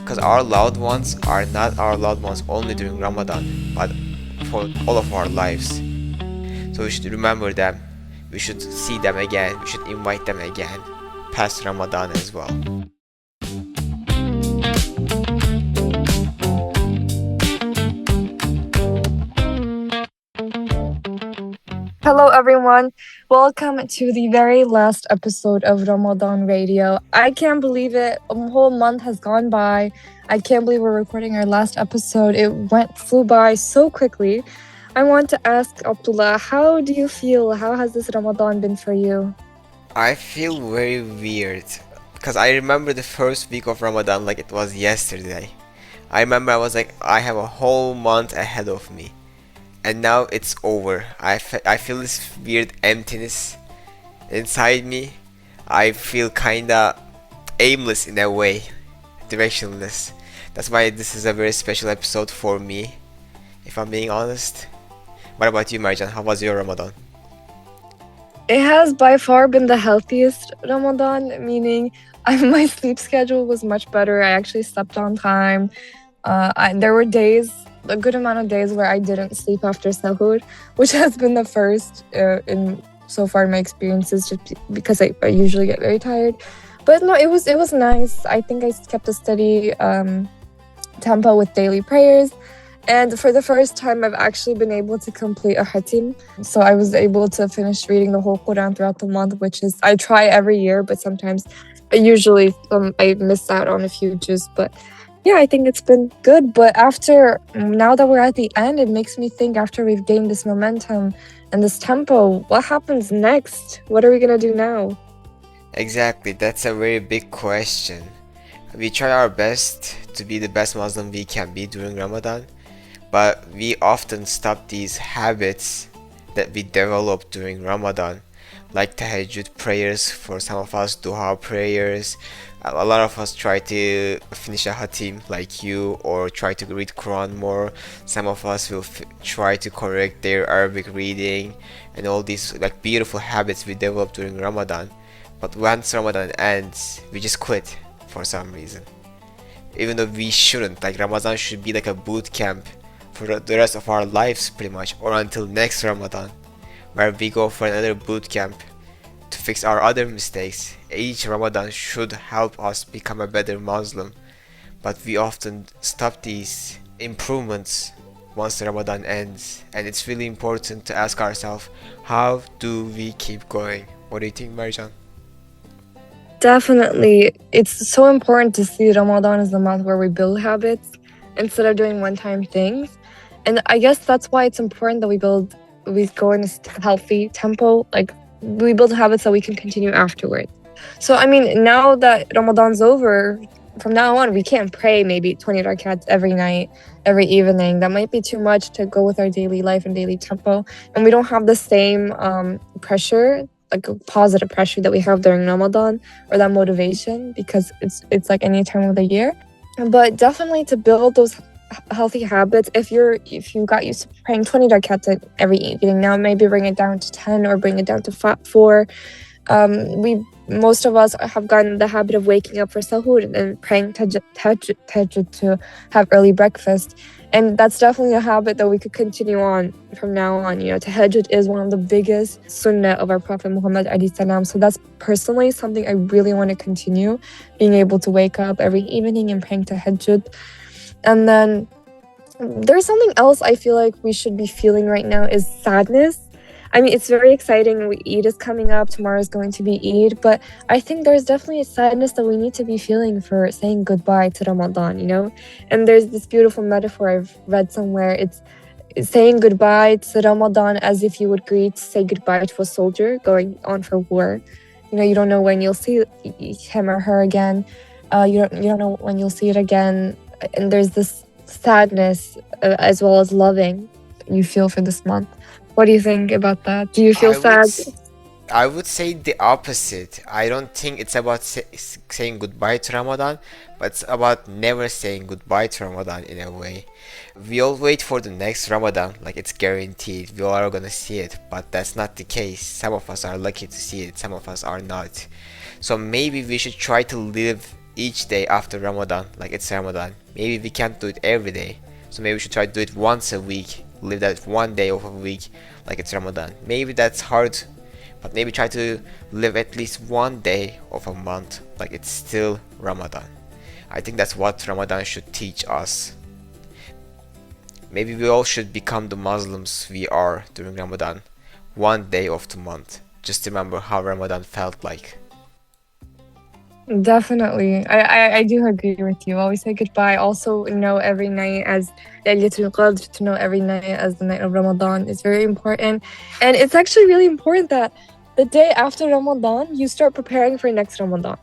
Because our loved ones are not our loved ones only during Ramadan, but for all of our lives. So we should remember them. We should see them again. We should invite them again past Ramadan as well. Hello, everyone. Welcome to the very last episode of Ramadan Radio. I can't believe it. A whole month has gone by. I can't believe we're recording our last episode. It flew by so quickly. I want to ask Abdullah, how do you feel? How has this Ramadan been for you? I feel very weird because I remember the first week of Ramadan like it was yesterday. I remember I was like, I have a whole month ahead of me. And now it's over. I feel this weird emptiness inside me. I feel kinda aimless in a way, directionless. That's why this is a very special episode for me, if I'm being honest. What about you, Marjan? How was your Ramadan? It has by far been the healthiest Ramadan, meaning my sleep schedule was much better. I actually slept on time. There were days, a good amount of days where I didn't sleep after sahur, which has been the first in so far in my experiences, just because I usually get very tired. But no, it was nice. I think I kept a steady tempo with daily prayers. And for the first time, I've actually been able to complete a khatim. So I was able to finish reading the whole Quran throughout the month, which is, I try every year, but sometimes I miss out on a few juz. But yeah, I think it's been good. But now that we're at the end, it makes me think, after we've gained this momentum and this tempo, what happens next? What are we going to do now? Exactly, that's a very big question. We try our best to be the best Muslim we can be during Ramadan, but we often stop these habits that we developed during Ramadan, like tahajjud prayers for some of us, duha prayers. A lot of us try to finish a hatim like you, or try to read Quran more. Some of us will try to correct their Arabic reading, and all these like beautiful habits we developed during Ramadan. But once Ramadan ends, we just quit for some reason. Even though we shouldn't, like Ramadan should be like a boot camp for the rest of our lives pretty much, or until next Ramadan, where we go for another boot camp to fix our other mistakes. Each Ramadan should help us become a better Muslim, but we often stop these improvements once the Ramadan ends, and it's really important to ask ourselves, how do we keep going? What do you think, Marjan? Definitely. It's so important to see Ramadan as the month where we build habits instead of doing one-time things. And I guess that's why it's important that we go in a healthy tempo, like we build habits that we can continue afterwards. So, I mean, now that Ramadan's over, from now on, we can't pray maybe 20 rakats every night, every evening. That might be too much to go with our daily life and daily tempo. And we don't have the same pressure, like a positive pressure that we have during Ramadan, or that motivation, because it's like any time of the year. But definitely to build those healthy habits, if you got used to praying 20 rakats every evening, now maybe bring it down to 10 or bring it down to 4. Most of us have gotten the habit of waking up for sahur and praying tahajjud to have early breakfast, and that's definitely a habit that we could continue on from now on. Tahajjud is one of the biggest sunnah of our Prophet Muhammad alayhi salam, so that's personally something I really want to continue, being able to wake up every evening and praying tahajjud. And then there's something else I feel like we should be feeling right now, is sadness. I mean, it's very exciting. Eid is coming up. Tomorrow is going to be Eid. But I think there's definitely a sadness that we need to be feeling for saying goodbye to Ramadan, And there's this beautiful metaphor I've read somewhere. It's saying goodbye to Ramadan as if you would say goodbye to a soldier going on for war. You don't know when you'll see him or her again. You don't know when you'll see it again. And there's this sadness as well as loving you feel for this month. What do you think about that? Do you feel sad? I would say the opposite. I don't think it's about saying goodbye to Ramadan, but it's about never saying goodbye to Ramadan in a way. We all wait for the next Ramadan, like it's guaranteed. We all are gonna see it, but that's not the case. Some of us are lucky to see it, some of us are not. So maybe we should try to live each day after Ramadan, like it's Ramadan. Maybe we can't do it every day. So maybe we should try to do it once a week. Live that one day of a week like it's Ramadan. Maybe that's hard, but maybe try to live at least one day of a month like it's still Ramadan. I think that's what Ramadan should teach us. Maybe we all should become the Muslims we are during Ramadan, one day of the month. Just remember how Ramadan felt like. Definitely. I do agree with you. Always say goodbye. Also know every night as Laylatul Qadr, to know every night as the night of Ramadan is very important. And it's actually really important that the day after Ramadan, you start preparing for next Ramadan.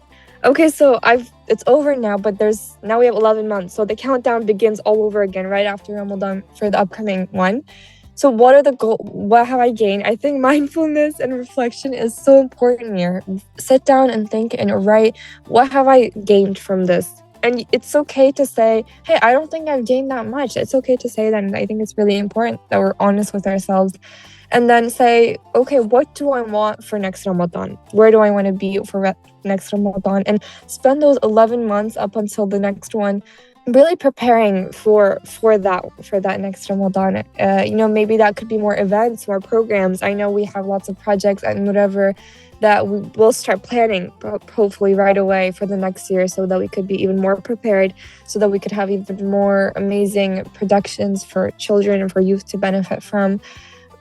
Okay, so it's over now, but now we have 11 months. So the countdown begins all over again right after Ramadan for the upcoming one. So what are the what have I gained? I think mindfulness and reflection is so important here. Sit down and think and write, what have I gained from this? And it's okay to say, hey, I don't think I've gained that much. It's okay to say that. And I think it's really important that we're honest with ourselves. And then say, okay, what do I want for next Ramadan? Where do I want to be for next Ramadan? And spend those 11 months up until the next one really preparing for that next Ramadan. Maybe that could be more events, more programs. I know we have lots of projects and whatever that we will start planning hopefully right away for the next year, so that we could be even more prepared, so that we could have even more amazing productions for children and for youth to benefit from.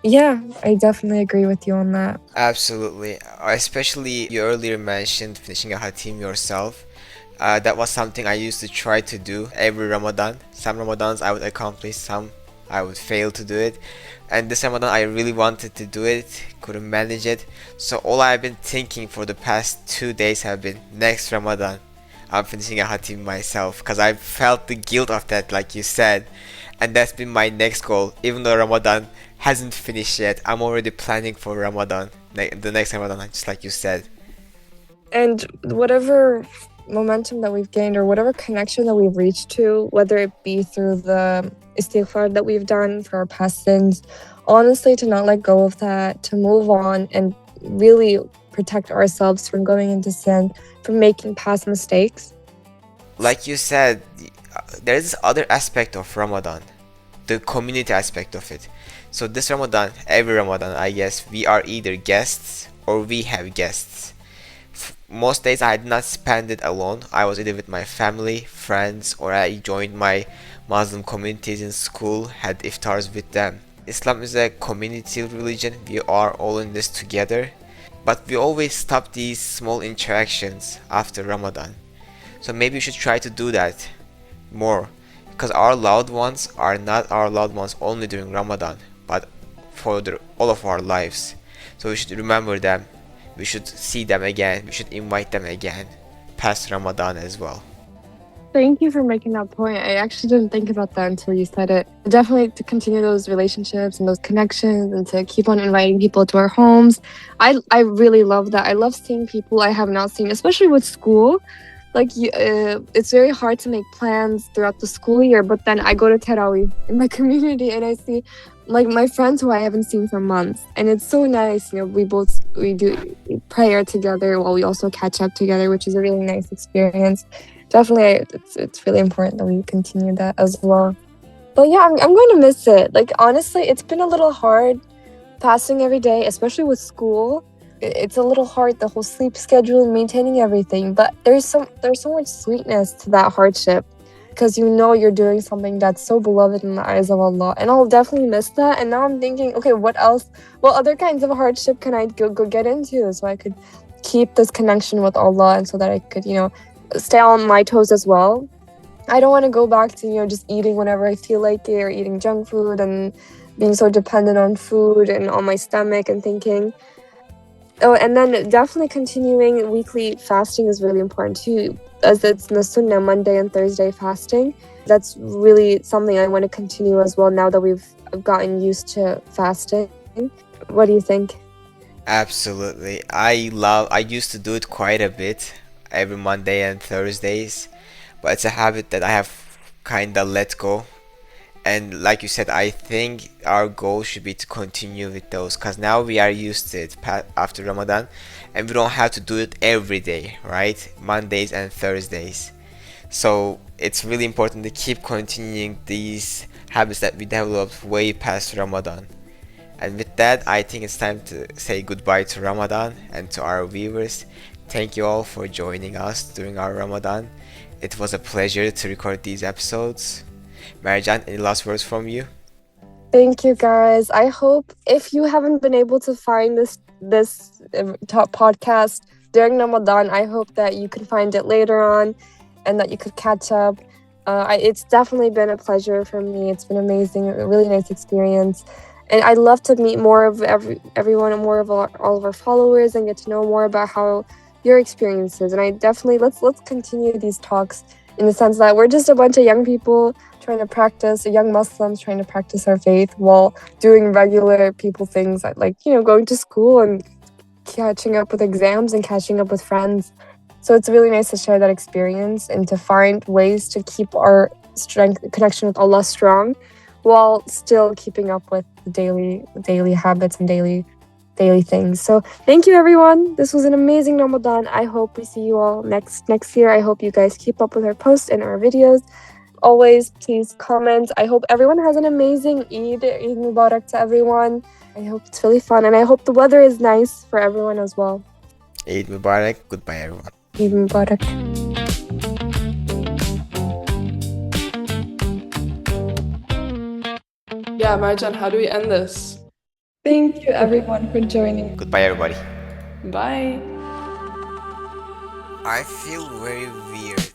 Yeah, I definitely agree with you on that. Absolutely. Especially you earlier mentioned finishing a hatim yourself. That was something I used to try to do every Ramadan. Some Ramadans I would accomplish, some I would fail to do it. And this Ramadan I really wanted to do it, couldn't manage it. So all I've been thinking for the past 2 days have been next Ramadan I'm finishing a hatim myself, because I felt the guilt of that, like you said. And that's been my next goal. Even though Ramadan hasn't finished yet, I'm already planning for Ramadan, the next Ramadan, just like you said. And whatever momentum that we've gained or whatever connection that we've reached to, whether it be through the istighfar that we've done for our past sins, honestly, to not let go of that, to move on and really protect ourselves from going into sin, from making past mistakes. Like you said, there is this other aspect of Ramadan, the community aspect of it. So this Ramadan, every Ramadan, I guess, we are either guests or we have guests. Most days I did not spend it alone. I was either with my family, friends, or I joined my Muslim communities in school, had iftars with them. Islam is a community religion. We are all in this together. But we always stop these small interactions after Ramadan. So maybe we should try to do that more. Because our loved ones are not our loved ones only during Ramadan, but for all of our lives. So we should remember them. We should see them again. We should invite them again past Ramadan as well. Thank you for making that point. I actually didn't think about that until you said it. Definitely to continue those relationships and those connections and to keep on inviting people to our homes. I really love that. I love seeing people I have not seen, especially with school. Like, it's very hard to make plans throughout the school year, but then I go to Tarawih in my community and I see like my friends who I haven't seen for months, and it's so nice. We do prayer together while we also catch up together, which is a really nice experience. Definitely, it's really important that we continue that as well. But yeah, I'm going to miss it. Like, honestly, it's been a little hard fasting every day, especially with school. It's a little hard, the whole sleep schedule and maintaining everything. But there's so much sweetness to that hardship, because you're doing something that's so beloved in the eyes of Allah. And I'll definitely miss that. And now I'm thinking, okay, what else? What other kinds of hardship can I go get into so I could keep this connection with Allah, and so that I could, stay on my toes as well. I don't want to go back to, just eating whenever I feel like it, or eating junk food and being so dependent on food and on my stomach and thinking. Oh, and then definitely continuing weekly fasting is really important too, as it's the Sunnah, Monday and Thursday fasting. That's really something I want to continue as well now that we've gotten used to fasting. What do you think? Absolutely. I used to do it quite a bit every Monday and Thursdays, but it's a habit that I have kinda let go. And like you said, I think our goal should be to continue with those, because now we are used to it after Ramadan. and we don't have to do it every day, right? Mondays and Thursdays. So it's really important to keep continuing these habits that we developed way past Ramadan. And with that, I think it's time to say goodbye to Ramadan and to our viewers. Thank you all for joining us during our Ramadan. It was a pleasure to record these episodes. Mercan, any last words from you? Thank you, guys. I hope if you haven't been able to find this top podcast during Ramadan, I hope that you can find it later on, and that you could catch up. It's definitely been a pleasure for me. It's been amazing, a really nice experience, and I'd love to meet more of everyone, and more of all of our followers, and get to know more about how your experiences. And I definitely let's continue these talks in the sense that we're just a bunch of young people trying to practice, young Muslims trying to practice our faith while doing regular people things like, going to school and catching up with exams and catching up with friends. So it's really nice to share that experience and to find ways to keep our connection with Allah strong while still keeping up with the daily habits and daily things. So thank you, everyone. This was an amazing Ramadan. I hope we see you all next year. I hope you guys keep up with our posts and our videos. Always, please comment. I hope everyone has an amazing Eid Mubarak to everyone. I hope it's really fun, and I hope the weather is nice for everyone as well. Eid Mubarak. Goodbye, everyone. Eid Mubarak. Yeah, Mercan, how do we end this? Thank you, everyone, for joining. Goodbye, everybody. Bye. I feel very weird